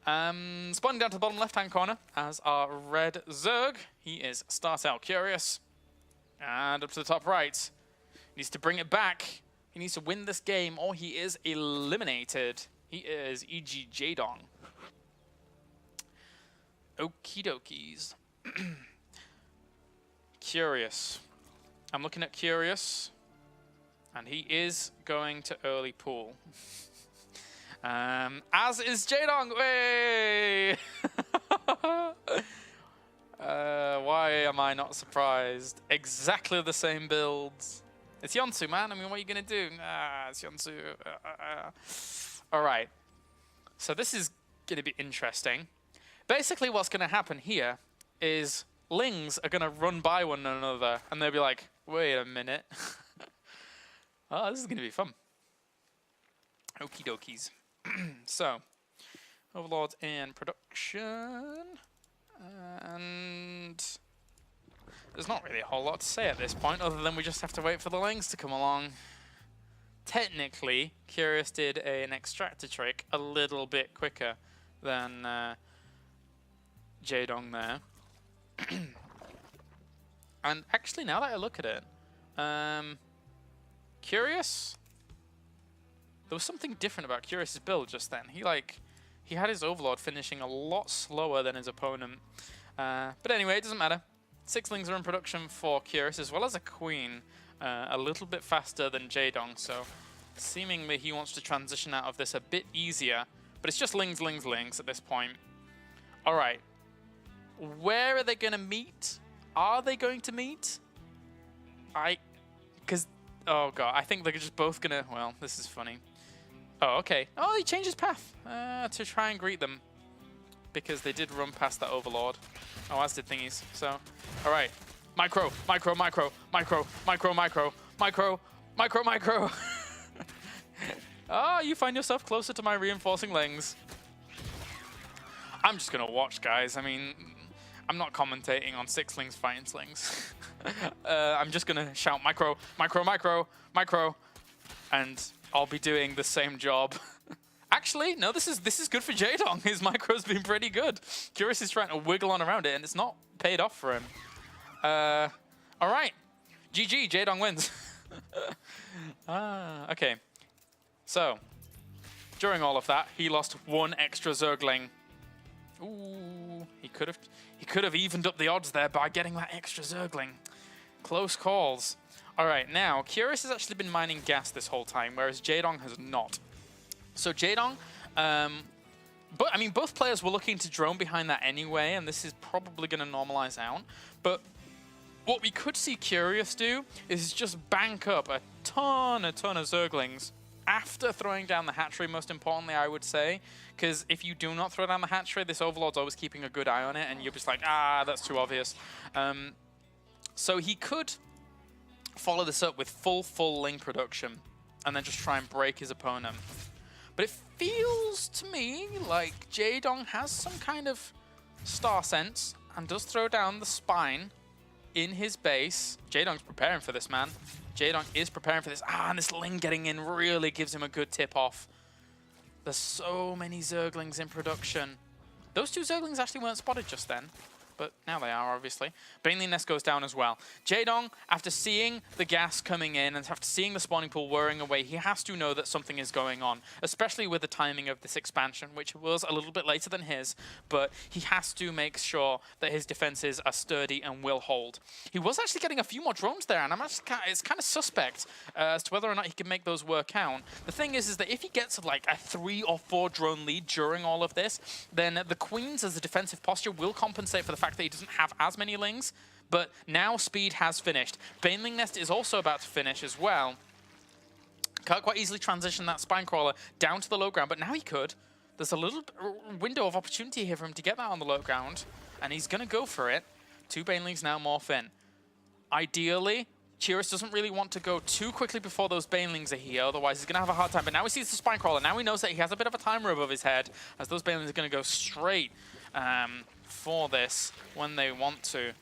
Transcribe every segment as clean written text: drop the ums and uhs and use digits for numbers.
Spawning down to the bottom left-hand corner as our red Zerg. He is Start Out Curious. And up to the top right. He needs to bring it back. He needs to win this game or he is eliminated. He is E.G. Jaedong. Okie dokies. Curious. I'm looking at Curious. And he is going to early pool. As is Jaedong. Way! Why am I not surprised? Exactly the same builds. It's Yonsu, man. I mean, what are you going to do? It's Yonsu. Alright. So this is going to be interesting. Basically, what's going to happen here is Lings are going to run by one another, and they'll be like, wait a minute. Oh, this is going to be fun. Okie dokies. So, Overlords in production. And there's not really a whole lot to say at this point, other than we just have to wait for the Lings to come along. Technically, Curious did an extractor trick a little bit quicker than Jaedong there. And actually, now that I look at it, Curious, there was something different about Curious's build just then. He had his Overlord finishing a lot slower than his opponent. But anyway, it doesn't matter. 6 Lings are in production for Curious, as well as a Queen, a little bit faster than Jaedong. So seemingly he wants to transition out of this a bit easier. But it's just Lings, Lings, Lings at this point. All right. Where are they going to meet? Are they going to meet? Oh god, I think they're just both going to... Well, this is funny. Oh, okay. Oh, he changed his path to try and greet them. Because they did run past that Overlord. Oh, as did thingies. So, alright. Micro, micro, micro, micro, micro, micro, micro, micro, micro. Oh, you find yourself closer to my reinforcing Lings. I'm just going to watch, guys. I mean, I'm not commentating on 6 Lings fighting Slings. I'm just going to shout micro, micro, micro, micro. And I'll be doing the same job. Actually, no, this is good for Jaedong. His micro's been pretty good. Curious is trying to wiggle on around it, and it's not paid off for him. All right. GG, Jaedong wins. Okay. So, during all of that, he lost 1 extra Zergling. Ooh, he could have evened up the odds there by getting that extra Zergling. Close calls. All right, now, Curious has actually been mining gas this whole time, whereas Jaedong has not. So Jaedong, but I mean, both players were looking to drone behind that anyway, and this is probably going to normalize out. But what we could see Curious do is just bank up a ton of Zerglings after throwing down the hatchery, most importantly, I would say. Because if you do not throw down the hatchery, this Overlord's always keeping a good eye on it, and you're just like, that's too obvious. So he could follow this up with full Ling production, and then just try and break his opponent. But it feels to me like Jaedong has some kind of star sense and does throw down the spine in his base. Jaedong's preparing for this, man. Jaedong is preparing for this. And this Ling getting in really gives him a good tip-off. There's so many Zerglings in production. Those 2 Zerglings actually weren't spotted just then. But now they are, obviously. Baneling Nest goes down as well. Jaedong, after seeing the gas coming in and after seeing the spawning pool whirring away, he has to know that something is going on, especially with the timing of this expansion, which was a little bit later than his, but he has to make sure that his defenses are sturdy and will hold. He was actually getting a few more drones there, and it's kind of suspect as to whether or not he can make those work out. The thing is that if he gets like a 3 or 4 drone lead during all of this, then the Queens as a defensive posture will compensate for the fact that he doesn't have as many Lings, but now speed has finished. Baneling Nest is also about to finish as well. Can't quite easily transition that Spine Crawler down to the low ground, but now he could. There's a little window of opportunity here for him to get that on the low ground, and he's going to go for it. 2 Banelings now morph in. Ideally, Curious doesn't really want to go too quickly before those Banelings are here, otherwise he's going to have a hard time. But now he sees the Spine Crawler. Now he knows that he has a bit of a timer above his head, as those Banelings are going to go straight for this when they want to.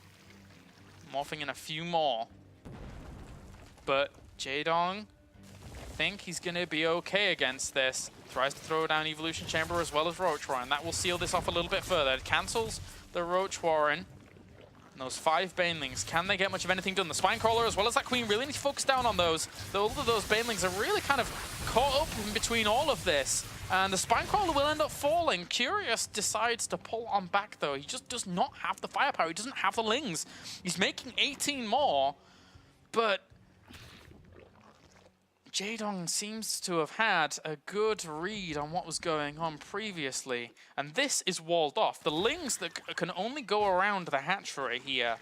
Morphing in a few more. But Jaedong think he's going to be okay against this. Tries to throw down Evolution Chamber as well as Roach Warren. That will seal this off a little bit further. It cancels the Roach Warren. And those 5 Banelings, can they get much of anything done? The Spinecrawler as well as that Queen really need to focus down on those. All of those Banelings are really kind of caught up in between all of this. And the Spinecrawler will end up falling. Curious decides to pull on back though. He just does not have the firepower. He doesn't have the Lings. He's making 18 more, but Jaedong seems to have had a good read on what was going on previously, and this is walled off. The Lings that can only go around the hatchery here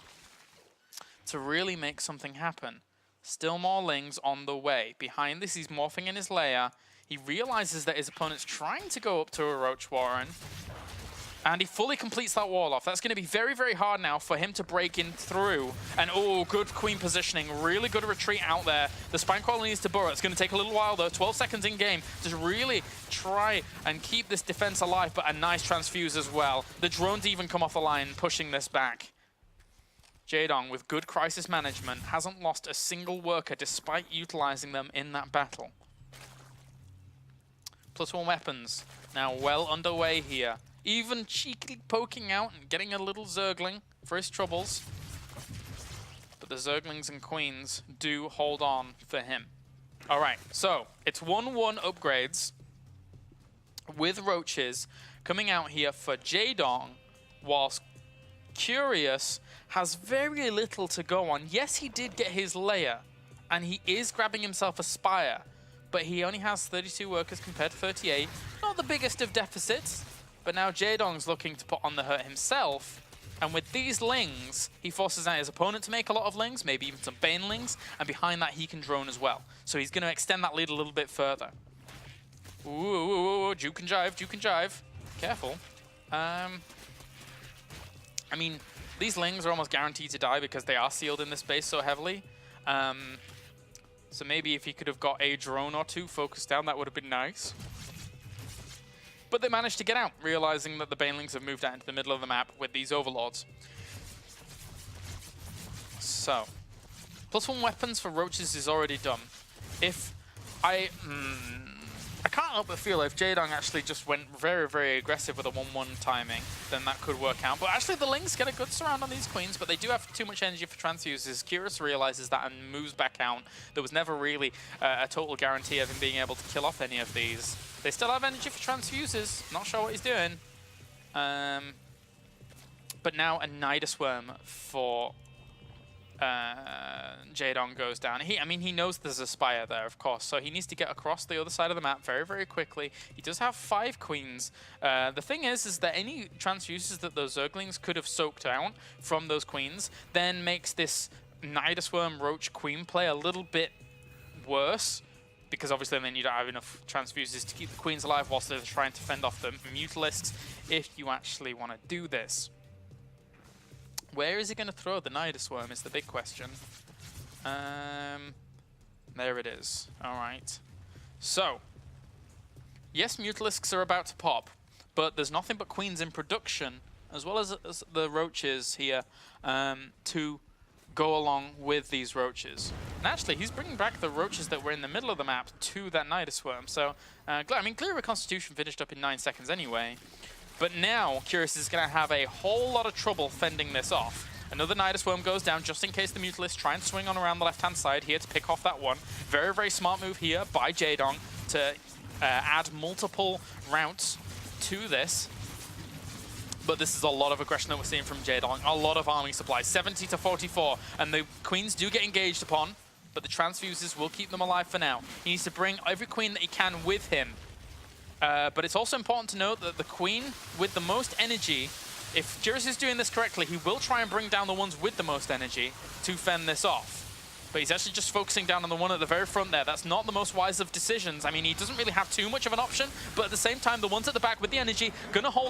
to really make something happen. Still more Lings on the way. Behind this, he's morphing in his lair. He realizes that his opponent's trying to go up to a Roach Warren, and he fully completes that wall off. That's going to be very, very hard now for him to break in through. And oh, good Queen positioning. Really good retreat out there. The Spinecrawler needs to burrow. It's going to take a little while though. 12 seconds in game to really try and keep this defense alive, but a nice transfuse as well. The drones even come off the line, pushing this back. Jaedong, with good crisis management, hasn't lost a single worker despite utilizing them in that battle. +1 weapons now well underway here. Even cheekily poking out and getting a little Zergling for his troubles. But the Zerglings and Queens do hold on for him. Alright, so it's 1-1 upgrades with Roaches coming out here for Jaedong, whilst Curious has very little to go on. Yes, he did get his layer, and he is grabbing himself a Spire, but he only has 32 workers compared to 38. Not the biggest of deficits. But now Jaedong's looking to put on the hurt himself. And with these Lings, he forces out his opponent to make a lot of Lings, maybe even some Banelings, and behind that he can drone as well. So he's going to extend that lead a little bit further. Ooh, juke and jive, juke and jive. Careful. I mean, these Lings are almost guaranteed to die because they are sealed in this base so heavily. So maybe if he could have got a drone or two focused down, that would have been nice. But they managed to get out, realizing that the Banelings have moved out into the middle of the map with these Overlords. So, +1 weapons for Roaches is already done. If I can't help but feel if Jaedong actually just went very, very aggressive with a 1-1 timing, then that could work out. But actually the Lings get a good surround on these Queens, but they do have too much energy for transfuses. Curious realizes that and moves back out. There was never really a total guarantee of him being able to kill off any of these. They still have energy for transfuses. Not sure what he's doing. But now a Nidus Worm for Jaedong goes down. I mean, he knows there's a Spire there, of course, so he needs to get across the other side of the map very, very quickly. He does have 5 Queens. The thing is that any transfuses that those Zerglings could have soaked out from those Queens then makes this Nidus Worm Roach Queen play a little bit worse, because obviously then you don't have enough transfuses to keep the Queens alive whilst they're trying to fend off the Mutalisks if you actually want to do this. Where is he going to throw the Nidus Worm is the big question. There it is. Alright. So, yes, Mutalisks are about to pop, but there's nothing but Queens in production, as well as the Roaches here, to go along with these Roaches. And actually, he's bringing back the Roaches that were in the middle of the map to that Nidus Worm. So, I mean, Clear Reconstitution finished up in 9 seconds anyway. But now, Curious is going to have a whole lot of trouble fending this off. Another Nidus Worm goes down just in case the Mutalisk try and swing on around the left-hand side here to pick off that one. Very, very smart move here by Jaedong to add multiple routes to this. But this is a lot of aggression that we're seeing from Jaedong. A lot of arming supply, 70 to 44. And the Queens do get engaged upon, but the transfuses will keep them alive for now. He needs to bring every Queen that he can with him. But it's also important to note that the Queen with the most energy, if Curious is doing this correctly, he will try and bring down the ones with the most energy to fend this off. But he's actually just focusing down on the one at the very front there. That's not the most wise of decisions. I mean, he doesn't really have too much of an option, but at the same time, the ones at the back with the energy, gonna hold